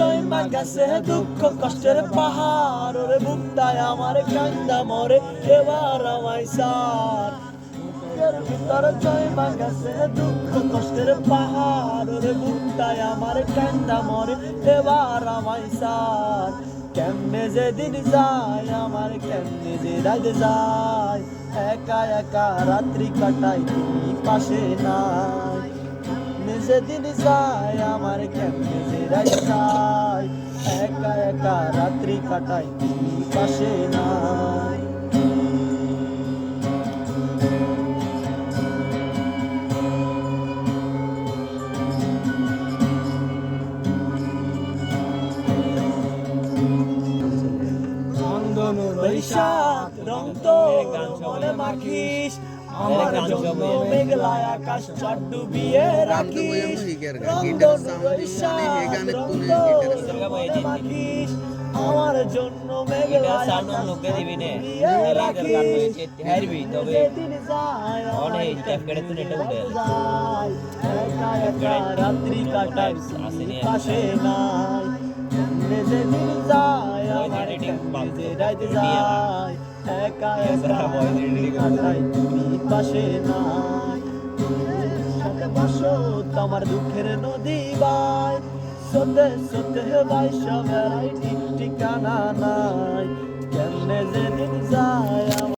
চইমা গেছে দুঃখ কষ্টের পাহাড় ওরে বুকটায় আমার কান্দা মরে এবার আমায় সার বুকের ভিতরে চইমা গেছে দুঃখ কষ্টের পাহাড় ওরে বুকটায় আমার কান্দা মরে এবার আমায় সার কেমনে যে দিন যায় আমার কেমনে যে রাত যায় একা একা রাত্রি কাটাই তুমি পাশে নাই নিজে দিন যায় আমার কেমনে যে রাত যায় একা একা রাত্রি কাটাই তুমি পাশে নাই বৈশাখ রং তো মনে মাখিস আমার জন্য মেঘলায় আকাশ চাঁদ ডুবিয়ে রাখিস বৈশাখ রং তো মনে মাখিস আমার জন্য মেঘলায় আকাশ ডুবিয়ে রাখিস যেদিন যায় অনেক টাইম কেটে তুই এটা একা একা রাত্রি কাটাই পাশে নাই যেদিন যায় আমার যে রাত যায় একা একা কাটাই তুমি পাশে নাই সাথে বসো তোমার দুঃখের নদী বাই সতে সতে ভাই সবেরাই ঠিক ঠিকানা নাই কেমনে যেদিন যায়